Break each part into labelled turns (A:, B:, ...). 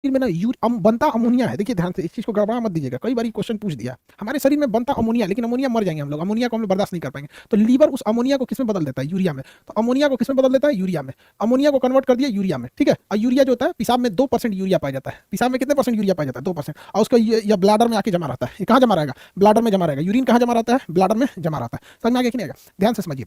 A: में ना बनता अमोनिया है। देखिए ध्यान से, इस चीज को गड़बड़ा मत दीजिएगा, कई बार क्वेश्चन पूछ दिया। हमारे शरीर में बनता अमोनिया, लेकिन अमोनिया मर जाएंगे हम लोग, अमोनिया को हम लोग बर्दाश्त नहीं कर पाएंगे। तो लीवर उस अमोनिया को किसमें बदल देता है? यूरिया में। तो अमोनिया को किसमें बदल देता है? यूरिया में। अमोनिया को कन्वर्ट कर दिया यूरिया में, ठीक है। और यूरिया जो होता है, पेशाब में 2% यूरिया पाया जाता है। पेशाब में कितने परसेंट यूरिया पाया जाता है? 2%। और उसका ये ब्लाडर में आके जमा रहता है। ये कहाँ जमा रहेगा? ब्लाडर में जमा रहेगा। यूरिन कहाँ जमा रहता है? ब्लाडर में जमा रहता है। समझ में आ गया कि नहीं आएगा? ध्यान से समझिए।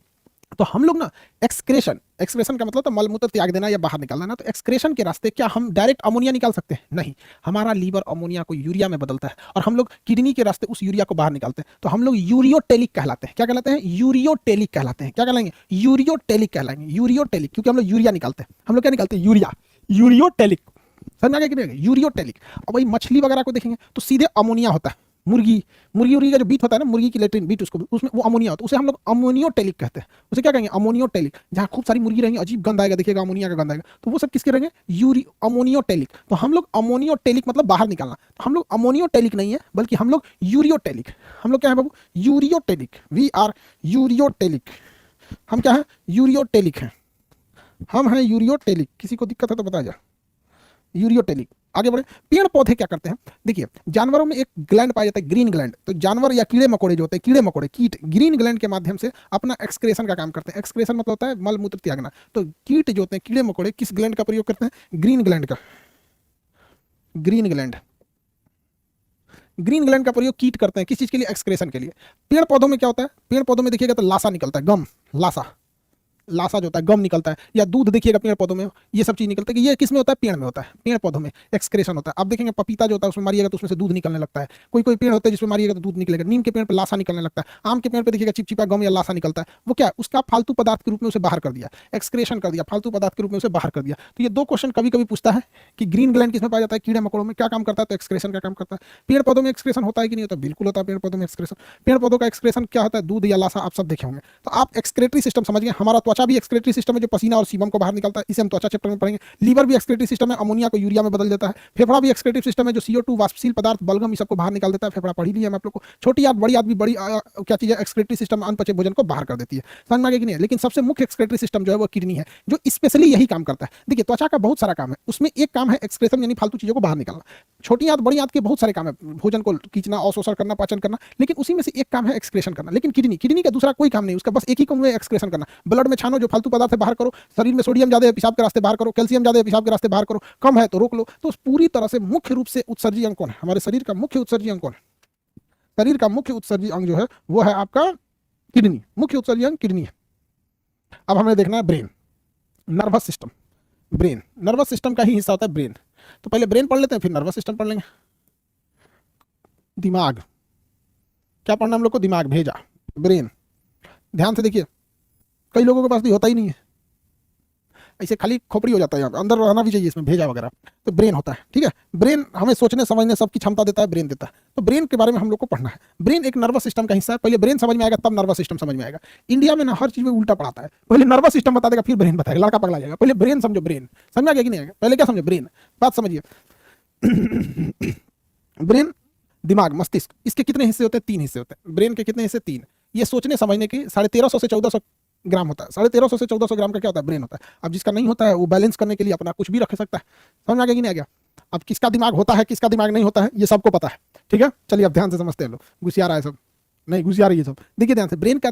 A: तो हम लोग ना एक्सक्रेशन, एक्सक्रेशन का मतलब तो मलमूत्र त्याग देना या बाहर निकालना ना। तो एक्सक्रेशन के रास्ते क्या हम डायरेक्ट अमोनिया निकाल सकते हैं? नहीं। हमारा लीवर अमोनिया को यूरिया में बदलता है और हम लोग किडनी के रास्ते उस यूरिया को बाहर निकालते हैं। तो हम लोग यूरियोटेलिक कहलाते हैं। क्या कहलाते हैं? यूरियोटेलिक कहलाते हैं। क्या कहलाएंगे? यूरियोटेलिक कहलाएंगे। यूरियोटेलिक, क्योंकि हम लोग यूरिया निकालते हैं। हम लोग क्या निकालते हैं? यूरिया। यूरियोटेलिक। समझ में आ गया कि नहीं? यूरियोटेलिक। अब वही मछली वगैरह को देखेंगे तो सीधे अमोनिया होता है। मुर्गी, मुर्गी का जो बीट होता है ना, मुर्गी की लेट्रिन बीट, उसको उसमें वो अमोनिया होता है। उसे हम लोग अमोनियोटेलिक कहते हैं। उसे क्या कहेंगे? अमोनियोटेलिक। जहाँ खूब सारी मुर्गी रहेंगी, अजीब गंध आएगा, देखिएगा अमोनिया का गंध आएगा, तो वो सब किसके रहेंगे? अमोनियोटेलिक। तो हम लोग अमोनियोटेलिक मतलब बाहर निकालना। तो हम लोग अमोनियोटेलिक नहीं है, बल्कि हम लोग यूरियोटेलिक। हम लोग क्या है बाबू? यूरियोटेलिक। We are ureotelic. हम क्या है? यूरियोटेलिक हैं। हम हैं यूरियोटेलिक। किसी को दिक्कत है तो बताया जाए। यूरियोटेलिक। आगे बढ़े। पेड़ पौधे क्या करते हैं? देखिए, जानवरों में एक ग्लैंड पाया जाता है, ग्रीन ग्लैंड। तो जानवर या कीड़े मकोड़े जो होते हैं, कीड़े मकोड़े, कीट, ग्रीन ग्लैंड के माध्यम से अपना एक्सक्रेशन का काम करते हैं। एक्सक्रेशन मतलब होता है मल मूत्र त्यागना। तो कीट जो होते हैं, कीड़े मकोड़े, किस ग्लैंड का प्रयोग करते हैं? ग्रीन ग्लैंड का। Green gland. ग्रीन ग्लैंड का प्रयोग कीट करते हैं किस चीज के लिए? एक्सक्रेशन के लिए। पेड़ पौधों में क्या होता है? पेड़ पौधों में देखिएगा तो लासा निकलता है, गम, लासा, लासा जो होता है, गम निकलता है। या दूध देखिएगा पेड़ पौधों में, ये सब चीज निकलता है। ये किस में होता है? पेड़ में होता है। पेड़ पौधों में एक्सक्रेशन होता है। आप देखेंगे पपीता जो होता है, उसमें मारिएगा तो उसमें से दूध निकलने लगता है। कोई कोई पेड़ होता है जिसमें मारिएगा तो दूध निकलेगा। नीम के पेड़ पर लासा निकलने लगता है। आम के पेड़ पर देखिएगा चिपचिपा गम या लासा निकलता है। वो क्या है? उसका फालतू पदार्थ के रूप में उसे बाहर कर दिया, एक्सक्रेशन कर दिया, फालतू पदार्थ के रूप में उसे बाहर कर दिया। तो ये दो क्वेश्चन कभी कभी पूछता है कि ग्रीन ग्लैंड किसमें पाया जाता है? कीड़े मकोड़ों में। क्या काम करता है? तो एक्सक्रेशन का काम करता है। पेड़ पौधों में एक्सक्रेशन होता है कि नहीं होता? बिल्कुल होता है पेड़ पौधों में एक्सक्रेशन। पेड़ पौधों का एक्सक्रेशन क्या होता है? दूध या लासा, आप सब देखे होंगे। तो आप एक्सक्रेटरी सिस्टम समझ गए। हमारा त्वचा भी एक्सक्रेटरी सिस्टम है, जो पसीना और सीबम को बाहर निकालता है। इसे हम त्वचा चैप्टर में पढ़ेंगे। लीवर भी एक्सक्रेटरी सिस्टम है, अमोनिया को यूरिया में बदल देता है। फेफड़ा भी एक्सक्रेटिव सिस्टम है, जो CO2 वाष्पशील पदार्थ, बलगम, ये सबको बाहर निकाल देता है। फेफड़ा पढ़ी ली है हम आप लोग को। छोटी आंत, बड़ी आंत भी बड़ी क्या चीज है? एक्सक्रेटरी सिस्टम, अनपचे भोजन को बाहर कर देती है। समझ में आ गया कि नहीं? लेकिन सबसे मुख्य एक्सक्रेटरी सिस्टम जो है वो किडनी है, जो स्पेशली यही काम करता है। देखिए, त्वचा का बहुत सारा काम है, उसमें एक काम है एक्सक्रेशन, यानी फालतू चीजों को बाहर निकालना। छोटी आंत, बड़ी आंत के बहुत सारे काम है, भोजन को खींचना, अवशोषण करना, पाचन करना, लेकिन उसी में से एक काम है एक्सक्रेशन करना। लेकिन किडनी, किडनी का दूसरा कोई काम नहीं, उसका बस एक ही काम है एक्सक्रेशन करना। ब्लड में छानो, जो फालतू पदार्थ है बाहर करो। शरीर में सोडियम ज्यादा है, पेशाब के रास्ते बाहर करो। कैल्शियम ज्यादा है, पेशाब के रास्ते बाहर करो। कम है तो रोक लो। तो पूरी तरह से मुख्य रूप से उत्सर्जी अंग कौन है? हमारे शरीर का मुख्य उत्सर्जी अंग कौन है? शरीर का मुख्य उत्सर्जी अंग जो है वो है आपका किडनी। मुख्य उत्सर्जी अंग किडनी है। अब हमें देखना है brain, nervous system. Brain nervous system का ही हिस्सा होता है ब्रेन। तो पहले ब्रेन पढ़ लेते हैं, फिर नर्वस सिस्टम पढ़ लेंगे। दिमाग, क्या पढ़ना हम लोग को? दिमाग, भेजा, ब्रेन। ध्यान से देखिए, कई लोगों के पास भी होता ही नहीं है, ऐसे खाली खोपड़ी हो जाता है। यहाँ अंदर रहना भी चाहिए इसमें, भेजा वगैरह। तो ब्रेन होता है, ठीक है। ब्रेन हमें सोचने समझने सबकी क्षमता देता है, ब्रेन देता है। तो ब्रेन के बारे में हम लोग को पढ़ना है। ब्रेन एक नर्वस सिस्टम का हिस्सा है। पहले ब्रेन समझ में आएगा, तब नर्वस सिस्टम समझ में आएगा। इंडिया में ना हर चीज में उल्टा पढ़ाता है। पहले नर्वस सिस्टम बता देगा, फिर ब्रेन बताएगा, लड़का पगला जाएगा। पहले ब्रेन समझो, ब्रेन समझ में आ गया कि नहीं आएगा? पहले क्या समझो? ब्रेन। बात समझिए। ब्रेन, दिमाग, मस्तिष्क, इसके कितने हिस्से होते हैं? 3 हिस्से होते हैं। ब्रेन के कितने हिस्से? 3। ये सोचने समझने की 1350 से 1400 ग्राम होता है। 1350 से 1400 ग्राम का क्या होता है? ब्रेन होता है। अब जिसका नहीं होता है वो बैलेंस करने के लिए अपना कुछ भी रख सकता है। समझ में आ गया कि नहीं आ गया? अब किसका दिमाग होता है, किसका दिमाग नहीं होता है, ये सबको पता है, ठीक है। चलिए अब ध्यान से समझते हैं लोग। घुसिया रहा है सब, नहीं घुसिया रही है सब। देखिए ध्यान से, ब्रेन का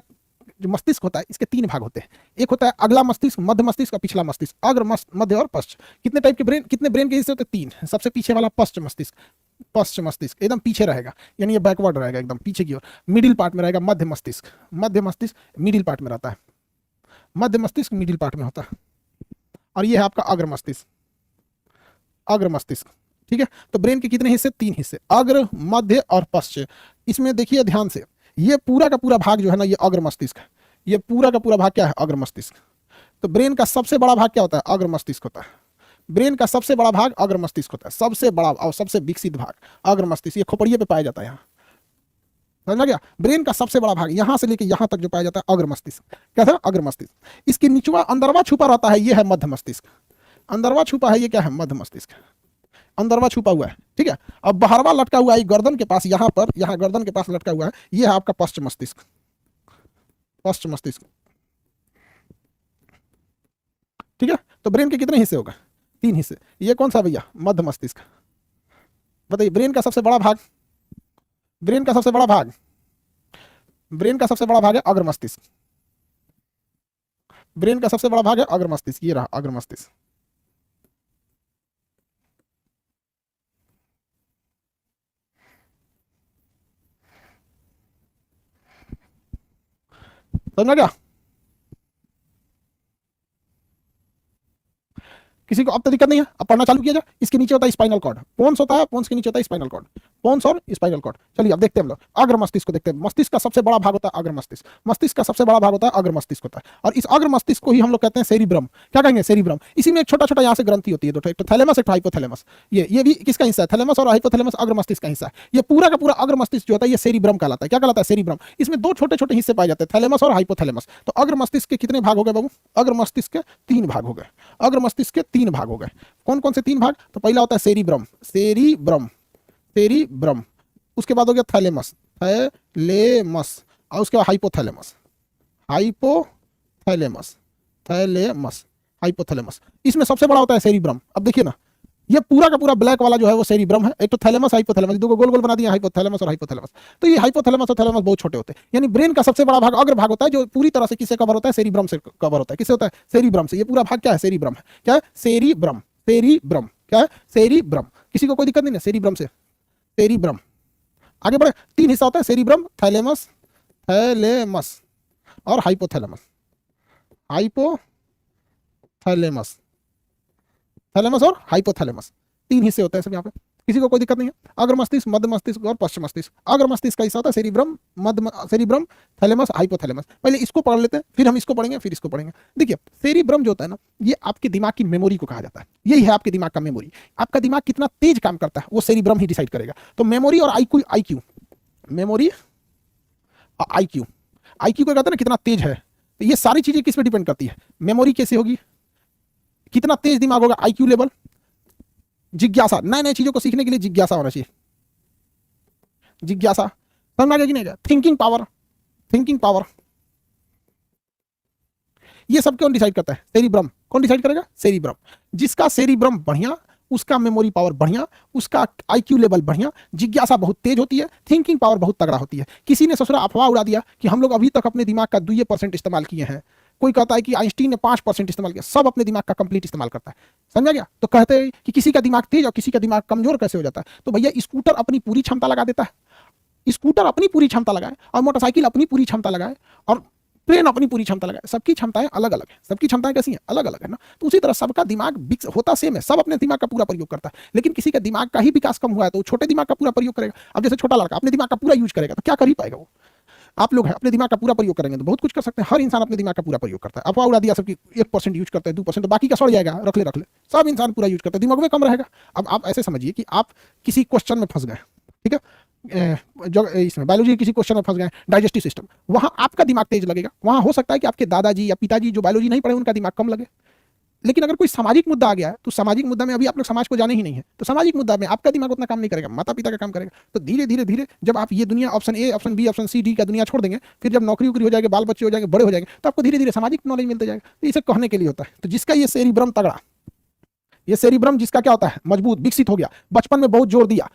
A: जो मस्तिष्क होता है, इसके 3 भाग होते हैं। एक होता है अगला मस्तिष्क, मध्य मस्तिष्क और पिछला मस्तिष्क। अग्र, मध्य और पश्च। कितने टाइप के ब्रेन, कितने ब्रेन के हिस्से होते हैं? 3। सबसे पीछे वाला पश्च मस्तिष्क, पश्च मस्तिष्क एकदम पीछे रहेगा, यानी ये बैकवर्ड रहेगा, एकदम पीछे की ओर। मिडिल पार्ट में रहेगा मध्य मस्तिष्क। मध्य मस्तिष्क मिडिल पार्ट में रहता है। मध्य मस्तिष्क मिडिल पार्ट में होता है। और ये है आपका अग्र मस्तिष्क, अग्र मस्तिष्क, ठीक है। तो ब्रेन के कितने हिस्से? 3 हिस्से, अग्र, मध्य और पश्च। इसमें देखिए ध्यान से, ये पूरा का पूरा भाग जो है ना, ये अग्र मस्तिष्क है। ये पूरा का पूरा भाग क्या है? अग्र मस्तिष्क। तो ब्रेन का सबसे बड़ा भाग क्या होता है? अग्र मस्तिष्क होता है। ब्रेन का सबसे बड़ा भाग अग्र मस्तिष्क होता है, सबसे बड़ा और सबसे विकसित भाग अग्र मस्तिष्क। ये खोपड़िए पे पाया जाता है। यहाँ समझ गया? ब्रेन का सबसे बड़ा भाग यहां से लेकर यहां तक जो पाया जाता है, अग्र मस्तिष्क। क्या था? अग्र मस्तिष्क। इसके निचवा अंदरवा छुपा रहता है, ये है मध्य मस्तिष्क। अंदरवा छुपा है, ये क्या है? मध्य मस्तिष्क। अंदरवा छुपा हुआ है, ठीक है। अब बाहरवा लटका हुआ है गर्दन के पास, यहां पर, यहां गर्दन के पास लटका हुआ है, ये है आपका पश्च मस्तिष्क। पश्च मस्तिष्क, ठीक है। तो ब्रेन के कितने हिस्से होगा? तीन हिस्से। ये कौन सा भैया? मध्य मस्तिष्क। बताइए ब्रेन का सबसे बड़ा भाग, ब्रेन का सबसे बड़ा भाग, ब्रेन का सबसे बड़ा भाग है अग्र मस्तिष्क। ब्रेन का सबसे बड़ा भाग है अग्र मस्तिष्क, ये रहा अग्र मस्तिष्क। समझ गया? किसी को अब तो दिक्कत नहीं है, अब पढ़ना चालू किया जाए। इसके नीचे होता है स्पाइनल कॉर्ड, पोन्स होता है, पोन्स के नीचे होता है स्पाइनल कॉर्ड, पोन्स और स्पाइनल कॉर्ड। चलिए अब देखते हैं हम लोग अग्र मस्तिष्क को देखते हैं। मस्तिष्क का सबसे बड़ा भाग होता है अग्र मस्तिष्क, मस्तिष्क का सबसे बड़ा भाग होता है अग्र मस्तिष्क होता है। और इस अग्र मस्तिष्क को ही हम लोग कहते हैं सेरिब्रम। क्या कहेंगे? सेरिब्रम। इसी में एक छोटा छोटा यहाँ से ग्रंथि होती है, दो, एक तो थैलेमस, एक तो हाइपोथैलेमस। ये भी किसका हिस्सा है? थैलेमस और हाइपोथैलेमस अग्र मस्तिष्क का हिस्सा है। ये पूरा का पूरा अग्र मस्तिष्क जो होता है ये सेरिब्रम कहलाता है। क्या कहलाता है? सेरिब्रम। इसमें दो छोटे छोटे हिस्से पाए जाते हैं, थैलेमस और हाइपोथैलेमस। तो अग्र मस्तिष्क के कितने भाग हो गए बाबू? अग्र मस्तिष्क के तीन भाग हो गए। अग्र मस्तिष्क के तीन भाग हो गए। कौन कौन से तीन भाग? तो पहला होता है सेरिब्रम, सेरिब्रम, सेरिब्रम। उसके बाद हो गया थैलेमस, थैलेमस। और उसके बाद हाइपोथैलेमस, हाइपोथैलेमस, थैलेमस, हाइपोथैलेमस। इसमें सबसे बड़ा होता है सेरिब्रम। अब देखिए ना, ये पूरा का पूरा ब्लैक वाला जो है वो सेरिब्रम है। एक तो थैलेमस, हाइपोथैलेमस, दो गोल गोल बना दिया, हाइपोथैलेमस और हाइपोथैलेमस। तो ये हाइपोथैलेमस और थैलेमस बहुत छोटे होते हैं। यानी ब्रेन का सबसे बड़ा भाग अग्र भाग होता है, जो पूरी तरह से किससे कवर होता है? सेरिब्रम से कवर होता है। किससे होता है? सेरिब्रम से। ये पूरा भाग क्या है? सेरिब्रम है। क्या है? Cerebrum, cerebrum. क्या है? सेरिब्रम। किसी को कोई दिक्कत नहीं है सेरिब्रम से? सेरिब्रम। आगे बढ़े। तीन हिस्सा होता है, सेरिब्रम, थैलेमस, थैलेमस और हाइपोथैलेमस, हाइपोथैलेमस, थैलेमस और हाइपोथैलेमस। तीन हिस्से होते हैं सब यहाँ पे। किसी को कोई दिक्कत नहीं है? अग्र मस्तिष्क, मध्य मस्तिष्क और पश्चिम मस्तिष्क। अग्र मस्तिष्क का हिस्सा होता है सेरिब्रम, सेरिब्रम, थैलेमस, हाइपोथैलेमस। पहले इसको पढ़ लेते हैं, फिर हम इसको पढ़ेंगे, फिर इसको पढ़ेंगे। देखिए सेरिब्रम जो होता है ना, ये आपके दिमाग की मेमोरी को कहा जाता है। यही है आपके दिमाग का मेमोरी। आपका दिमाग कितना तेज काम करता है वो सेरिब्रम ही डिसाइड करेगा। तो मेमोरी और IQ, IQ, memory, IQ, IQ को कहते हैं ना कितना तेज है। तो ये सारी चीजें किस पे डिपेंड करती है? मेमोरी कैसे होगी, कितना तेज दिमाग होगा, आईक्यू लेवल, जिज्ञासा, नए नए चीजों को सीखने के लिए जिज्ञासा होना चाहिए, जिज्ञासा। समझ में आ गया कि नहीं गया? Thinking power, thinking power. ये सब कौन डिसाइड करता है? सेरिब्रम। कौन डिसाइड करेगा? सेरिब्रम। जिसका सेरिब्रम बढ़िया, उसका मेमोरी पावर बढ़िया, उसका आईक्यू लेवल बढ़िया, जिज्ञासा बहुत तेज होती है, थिंकिंग पावर बहुत तगड़ा होती है। किसी ने ससुरा अफवाह उड़ा दिया कि हम लोग अभी तक अपने दिमाग का 2% इस्तेमाल किए हैं। कोई कहता है कि आइंस्टीन ने 5% इस्तेमाल किया। सब अपने दिमाग का कंप्लीट इस्तेमाल करता है। समझा गया? तो कहते हैं कि किसी का दिमाग तेज और किसी का दिमाग कमजोर कैसे हो जाता है? तो भैया स्कूटर अपनी पूरी क्षमता लगा देता है, स्कूटर अपनी पूरी क्षमता लगाए, और मोटरसाइकिल अपनी पूरी क्षमता लगाए, और ट्रेन अपनी पूरी क्षमता लगाए। सबकी क्षमताएं अलग अलग है। सबकी क्षमताएं कैसी हैं? अलग अलग है ना। तो उसी तरह सबका दिमाग होता सेम है, सब अपने दिमाग का पूरा प्रयोग करता है। लेकिन किसी का दिमाग का ही विकास कम हुआ है तो वो छोटे दिमाग का पूरा प्रयोग करेगा। अब जैसे छोटा लड़का अपने दिमाग का पूरा यूज करेगा तो क्या कर ही पाएगा वो? आप लोग हैं अपने दिमाग का पूरा प्रयोग करेंगे तो बहुत कुछ कर सकते हैं। हर इंसान अपने दिमाग का पूरा प्रयोग करता है। अफवाह उड़ा दिया सबकी 1% यूज करते हैं, 2%, तो बाकी का सड़ जाएगा, रख ले रख ले। सब इंसान पूरा यूज करते हैं, दिमाग में कम रहेगा। अब आप ऐसे समझिए कि आप किसी क्वेश्चन में फंस गए, ठीक है, जो इसमें बायोलॉजी किसी क्वेश्चन में फंस गए, डाइजेस्टिव सिस्टम, वहां आपका दिमाग तेज लगेगा। वहां हो सकता है कि आपके दादाजी या पिताजी जो बायोलॉजी नहीं पढ़े उनका दिमाग कम लगे। लेकिन अगर कोई सामाजिक मुद्दा आ गया है तो सामाजिक मुद्दा में अभी आप लोग समाज को जाने ही नहीं है, तो सामाजिक मुद्दा में आपका दिमाग उतना काम नहीं करेगा, माता पिता का काम करेगा। तो धीरे धीरे धीरे जब आप ये दुनिया option A, option B, option C, D का दुनिया छोड़ देंगे, फिर जब नौकरी वोकरी हो जाएगी, बाल बच्चे हो जाएंगे, बड़े हो जाएंगे, तो आपको धीरे धीरे सामाजिक नॉलेज मिलता जाएगा। तो इसे कहने के लिए होता है। तो जिसका ये सेरिब्रम तगड़ा, ये सेरिब्रम जिसका क्या होता है? मजबूत, विकसित हो गया, बचपन में बहुत जोर दिया,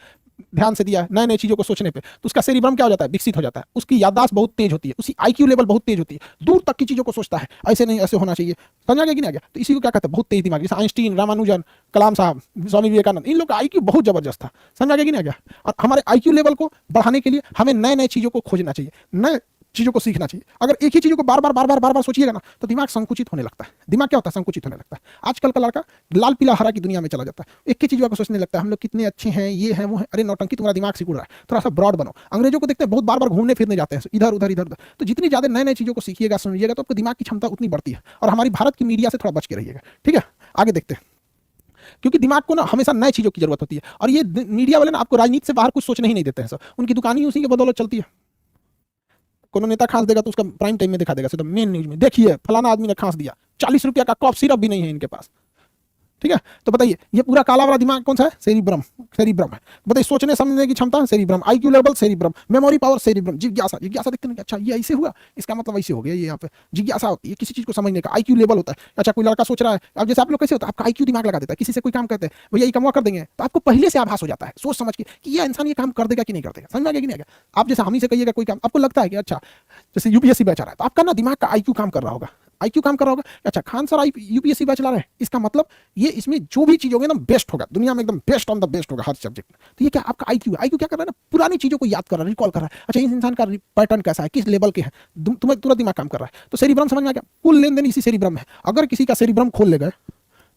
A: ध्यान से दिया नए नए चीजों को सोचने पे, तो उसका सेरिब्रम क्या हो जाता है? विकसित हो जाता है। उसकी याददाश्त बहुत तेज होती है, उसकी आईक्यू लेवल बहुत तेज होती है, दूर तक की चीजों को सोचता है, ऐसे नहीं ऐसे होना चाहिए। समझा गया कि नहीं आ गया? तो इसी को क्या कहते हैं? बहुत तेज दिमाग। जैसे आइंस्टीन, रामानुजन, कलाम साहब, स्वामी विवेकानंद, इन लोग का आईक्यू बहुत जबरदस्त था। समझा गया कि नहीं आ गया? और हमारे आईक्यू लेवल को बढ़ाने के लिए हमें नए नए चीजों को खोजना चाहिए, नए चीजों को सीखना चाहिए। अगर एक ही चीजों को बार बार बार बार बार बार सोचिएगा ना तो दिमाग संकुचित होने लगता है। दिमाग क्या होता है? संकुचित होने लगता है। आजकल का लड़का लाल पीला हरा की दुनिया में चला जाता है, एक ही चीजों को सोचने लगता है, हम लोग कितने अच्छे हैं, ये है वो है। अरे नौटंकी, तुम्हारा दिमाग सिकुड़ रहा है, थोड़ा सा ब्रॉड बनो। अंग्रेजों को देखते हैं बहुत बार बार घूमने फिरने जाते हैं, इधर उधर इधर उधर। तो जितनी ज्यादा नए नए चीजों को सीखिएगा, समझिएगा, तो आपको दिमाग की क्षमता उतनी बढ़ती है। और हमारी भारत की मीडिया से थोड़ा बच के रहिएगा, ठीक है? आगे देखते हैं, क्योंकि दिमाग को ना हमेशा नए चीजों की जरूरत होती है। और ये मीडिया वाले ना आपको राजनीति से बाहर कुछ सोचने ही नहीं देते हैं सर। उनकी दुकान ही उसी के बदौलत चलती है। कोनो नेता खांस देगा तो उसका प्राइम टाइम में दिखा देगा, तो मेन न्यूज में देखिए फलाना आदमी ने खांस दिया, 40 रुपया का कप सिरप भी नहीं है इनके पास। ठीक है। तो बताइए ये पूरा काला वाला दिमाग कौन सा है? सेरिब्रम, सेरिब्रम है। बताइए सोचने समझने की क्षमता cerebrum, IQ level cerebrum, memory power cerebrum, जिज्ञासा, जिज्ञासा देखते हैं अच्छा ये ऐसे हुआ, इसका मतलब ऐसे हो गया, ये यहाँ पे जिज्ञासा होती है किसी चीज को समझने का, आईक्यू लेवल होता है। अच्छा कोई लड़का सोच रहा है, अब जैसे आप लोग कैसे होता है, आपका आईक्यू दिमाग लगा देता है, किसी से कोई काम करते हैं भैया ये काम कर देंगे, तो आपको पहले से आभास हो जाता है सोच समझ के कि ये इंसान ये काम कर देगा कि नहीं कर देगा, समझ में आ गया कि नहीं आ गया। आप जैसे हम ही से कहिएगा कोई काम, आपको लगता है कि अच्छा जैसे यूपीएससी बैच आ रहा है, तो आपका ना दिमाग का आईक्यू काम कर रहा होगा, आईक्यू काम कर रहा होगा। अच्छा खान सर यूपीएससी बैच ला रहे हैं, इसका मतलब ये इसमें जो भी चीज होगी एकदम बेस्ट होगा, दुनिया में एकदम बेस्ट ऑन द बेस्ट होगा हर सब्जेक्ट में। तो ये क्या आपका आईक्यू है, आईक्यू क्या कर रहा है ना, पुरानी चीजों को याद कर रहा है, रिकॉल कर रहा है। अच्छा इस इंसान का पैटर्न कैसा है, किस लेवल के है, तुम्हें तुरंत दिमाग काम कर रहा है। तो सेरिब्रम समझ में आ गया, कुल लेन देन इसी सेरिब्रम में है। अगर किसी का सेरिब्रम खोल ले गए,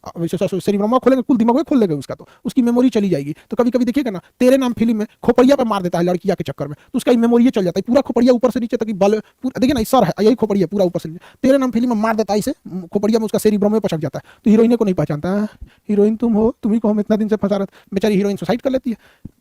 A: सेरिब्रम खोलेंगे कुल दिमाग में खोल लेगा उसका, तो उसकी मेमोरी चली जाएगी। तो कभी कभी देखिएगा ना तेरे नाम फिल्म में खोपड़िया पे मार देता है लड़किया के चक्कर में, तो उसका मेमोरी चल जाता है पूरा, खोपड़िया ऊपर से नीचे तक बल देखिए ना सर है यही खोपड़िया पूरा ऊपर से नीचे, तेरे नाम फिल्म में मार देता है इसे, खोपड़िया में उसका सेरिब्रम में पचक जाता है। तो हीरोइन को नहीं पहचानता है, हीरोइन तुम हो, तुम्ही को हम इतना दिन से फंसा रहे, बेचारी हीरोइन सुसाइड कर लेती है।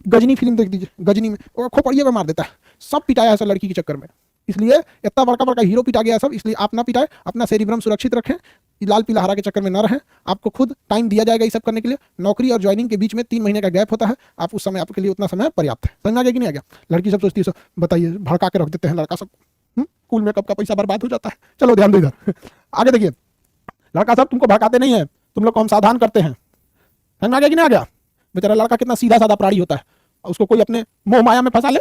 A: गजनी फिल्म देख दीजिए, गजनी में खोपड़िया पे मार देता है, सब पिटाया है सर लड़की के चक्कर में। इसलिए इतना बड़का बड़का हीरो पिटा गया सब, इसलिए आप ना पिटाए, अपना सेरिब्रम सुरक्षित रखें, लाल पीला हरा के चक्कर में न रहें। आपको खुद टाइम दिया जाएगा ये सब करने के लिए। नौकरी और ज्वाइनिंग के बीच में 3 महीने का गैप होता है, आप उस समय आपके लिए उतना समय पर्याप्त है। समझ आ गया कि नहीं आ गया। लड़की सब सोचती है बताइए भड़का के रख देते हैं लड़का सब, कूल मेकअप का पैसा बर्बाद हो जाता है। चलो ध्यान दो इधर आगे देखिए, लड़का सब तुमको भड़काते नहीं है, तुम लोग को हम सावधान करते हैं। समझ आ गया कि नहीं आ गया। बेचारा लड़का कितना सीधा साधा प्राणी होता है, उसको कोई अपने मोह माया में फंसा ले,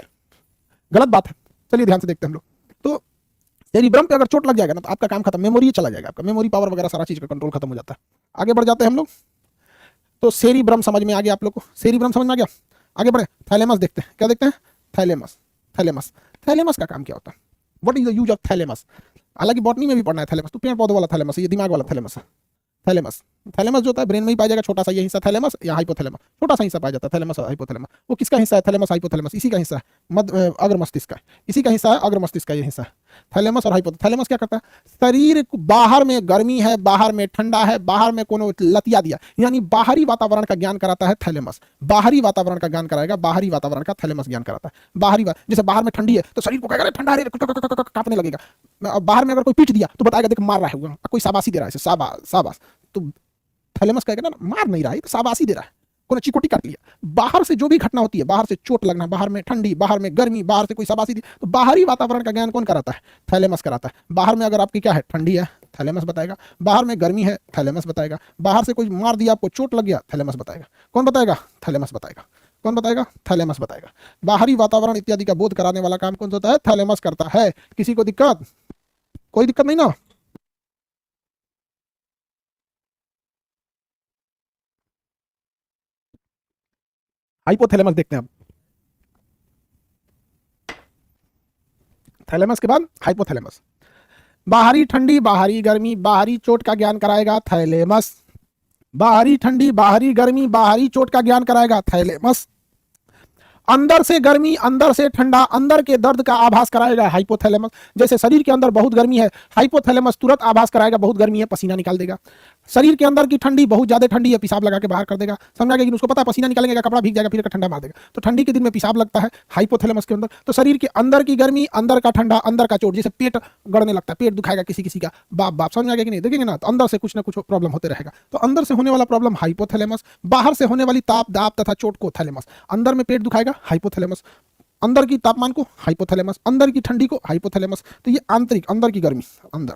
A: गलत बात है। चलिए ध्यान से देखते हैं हम लोग। तो सेरिब्रम पे अगर चोट लग जाएगा ना तो आपका काम खत्म, मेमोरी चला जाएगा, आपका मेमोरी पावर वगैरह सारा चीज का कंट्रोल खत्म हो जाता है। आगे बढ़ जाते हैं हम लोग। तो सेरिब्रम समझ में आ गया आप लोग को, सेरिब्रम समझ में आ गया। आगे बढ़े, थैलेमस देखते हैं, क्या देखते हैं, थैलेमस। थैलेमस, थैलेमस का काम क्या होता है, what is the use of thalamus. हालांकि बॉटनी में भी पढ़ना है थैलेमस, तो पेड़ पौधों वाला थैलेमस, ये दिमाग वाला थैलेमस है। थैलेमस, थैलेमस जो होता है ब्रेन में ही पाया जाएगा, छोटा सा ये हिस्सा थैलेमस या हाइपोथैलेमस, छोटा सा हिस्सा पाया जाता है थैलेमस और हाइपोथैलेमस। वो किसका हिस्सा है, थैलेमस हाइपोथैलेमस, इसी का हिस्सा है, मध्य अग्र मस्तिष्क का, इसी का हिस्सा है अग्र मस्तिष्क का ये हिस्सा है थैलेमस और हाइपोथैलेमस। थैलेमस क्या करता है, शरीर बाहर में गर्मी है, बाहर में ठंडा है, बाहर में कोनो लतिया दिया, यानी बाहरी वातावरण का ज्ञान कराता है थैलेमस। बाहरी वातावरण का ज्ञान कराएगा, बाहरी वातावरण का थैलेमस ज्ञान कराता है। बाहरी जैसे बाहर में ठंडी है तो शरीर को कहेगा ठंडा है, कांपने लगेगा। बाहर में अगर कोई पीट दिया तो बताएगा देख मार रहा है, कोई शाबाशी दे रहा है, शाबाश शाबाश। तो थैलेमस कहेगा ना मार नहीं रहा है, तो शाबाशी दे रहा है, कोई चिकोटी काट लिया। बाहर से जो भी घटना होती है, बाहर से चोट लगना, बाहर में ठंडी, बाहर में गर्मी, बाहर से कोई शाबाशी दी, तो बाहरी वातावरण का ज्ञान कौन कराता है, थैलेमस कराता है। बाहर में अगर आपकी क्या है, ठंडी है, थैलेमस बताएगा। बाहर में गर्मी है, थैलेमस बताएगा। बाहर से कोई मार दिया, आपको चोट लग गया, थैलेमस बताएगा। कौन बताएगा, थैलेमस बताएगा। कौन बताएगा, थैलेमस बताएगा। बाहरी वातावरण इत्यादि का बोध कराने वाला काम कौन होता है, थैलेमस करता है। किसी को दिक्कत, कोई दिक्कत नहीं ना। हाइपोथैलेमस देखते हैं अब, थैलेमस के बाद हाइपोथैलेमस। बाहरी ठंडी, बाहरी गर्मी, बाहरी चोट का ज्ञान कराएगा थैलेमस। बाहरी ठंडी, बाहरी गर्मी, बाहरी चोट का ज्ञान कराएगा थैलेमस। अंदर से गर्मी, अंदर से ठंडा, अंदर के दर्द का आभास कराएगा हाइपोथैलेमस। जैसे शरीर के अंदर बहुत गर्मी है, हाइपोथैलेमस तुरंत आभास कराएगा बहुत गर्मी है, पसीना निकाल देगा। शरीर के अंदर की ठंडी बहुत ज्यादा ठंडी है, पेशाब लगा के बाहर कर देगा। समझा गया कि उसको पता है पसीना निकालेंगे कपड़ा भीग जाएगा, फिर ठंडा मार देगा। तो ठंडी के दिन में पेशाब लगता है हाइपोथैलेमस के अंदर। तो शरीर के अंदर की गर्मी, अंदर का ठंडा, अंदर का चोट, जैसे पेट गड़ने लगता है, पेट दुखाएगा किसी किसी का, बाप बाप। समझ आ गया कि नहीं, देखेंगे ना तो अंदर से कुछ ना कुछ प्रॉब्लम होते रहेगा। तो अंदर से होने वाला प्रॉब्लम हाइपोथैलेमस, बाहर से होने वाली ताप दाप तथा चोट को थैलेमस। अंदर में पेट दुखाएगा हाइपोथैलेमस, अंदर की तापमान को हाइपोथैलेमस, अंदर की ठंडी को हाइपोथैलेमस। तो ये आंतरिक, अंदर की गर्मी, अंदर।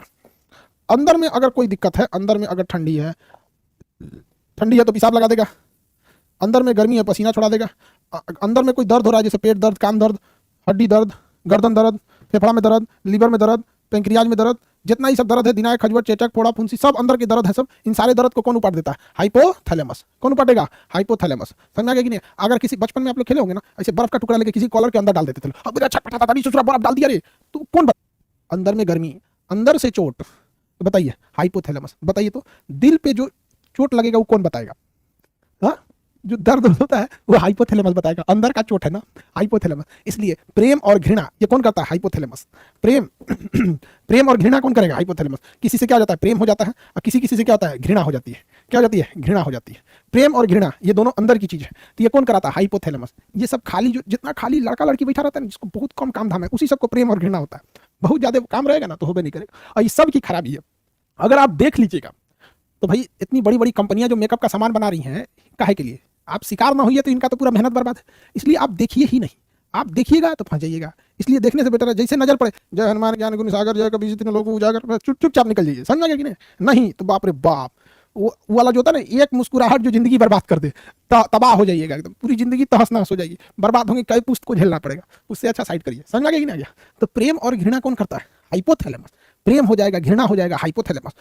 A: अंदर में अगर कोई दिक्कत है, अंदर में अगर ठंडी है तो पेशाब लगा देगा। अंदर में गर्मी है, पसीना छोड़ा देगा। अंदर में कोई दर्द हो रहा है, जैसे पेट दर्द, कान दर्द, हड्डी दर्द, गर्दन दर्द, फेफड़ा में दर्द, लीवर में दर्द, पेंक्रियाज में दर्द, जितना ही सब दर्द है, दिनाय, खजवट, चेचक, फोड़ा, फुंसी, सब अंदर के दर्द है सब। इन सारे दर्द को कौन उपाट देता है, हाइपोथैलेमस। कौन उपाटेगा, हाइपोथैलेमस। समझ आ गया कि नहीं। अगर किसी बचपन में आप लोग खेले होंगे ना, ऐसे बर्फ का टुकड़ा लेके किसी कॉलर के अंदर डाल देते थे, अब मेरा अच्छा पटा था, दूसरा बर्फ डाल दिया रे, तो कौन अंदर में गर्मी, अंदर से चोट, तो बताइए हाइपोथैलेमस। बताइए तो दिल पे जो चोट लगेगा वो कौन बताएगा, हाँ जो दर्द होता है वो हाइपोथैलेमस बताएगा। अंदर का चोट है ना, हाइपोथैलेमस। इसलिए प्रेम और घृणा ये कौन करता है, हाइपोथैलेमस। प्रेम प्रेम और घृणा कौन करेगा, हाइपोथैलेमस। किसी से क्या हो जाता है, प्रेम हो जाता है, और किसी किसी से क्या होता है, घृणा हो जाती है। क्या हो जाती है, घृणा हो जाती है। प्रेम और घृणा ये दोनों अंदर की चीज है, तो ये कौन कराता है, हाइपोथैलेमस। ये सब खाली जो जितना खाली लड़का लड़की बैठा रहता है जिसको बहुत कम काम धाम है, उसी सबको प्रेम और घृणा होता है। बहुत ज्यादा काम रहेगा ना तो होबे नहीं करेगा, और ये सब की खराबी है। अगर आप देख लीजिएगा तो भाई इतनी बड़ी बड़ी कंपनियां जो मेकअप का सामान बना रही हैं, काहे के लिए? आप शिकार ना होइए तो इनका तो पूरा मेहनत बर्बाद है। इसलिए आप देखिए ही नहीं, आप देखिएगा तो फंस जाइएगा। इसलिए देखने से बेटर है जैसे नजर पड़े, जय हनुमान ज्ञान गुण सागर, जय कबीर तीनों लोगों उजागर, चुपचाप निकल जाइए। समझ गया कि नहीं? नहीं तो बाप रे बाप, वो वाला जो होता है ना, एक मुस्कुराहट जो जिंदगी बर्बाद कर दे, तबाह हो जाइएगा एकदम, पूरी जिंदगी तहस नहस हो जाएगी, बर्बाद होंगे, कई पुस्त को झेलना पड़ेगा। उससे अच्छा साइड करिए। समझ गया कि नहीं? तो प्रेम और घृणा कौन करता है? हाइपोथैलेमस। प्रेम हो जाएगा, घृणा हो जाएगा, हाइपोथैलेमस।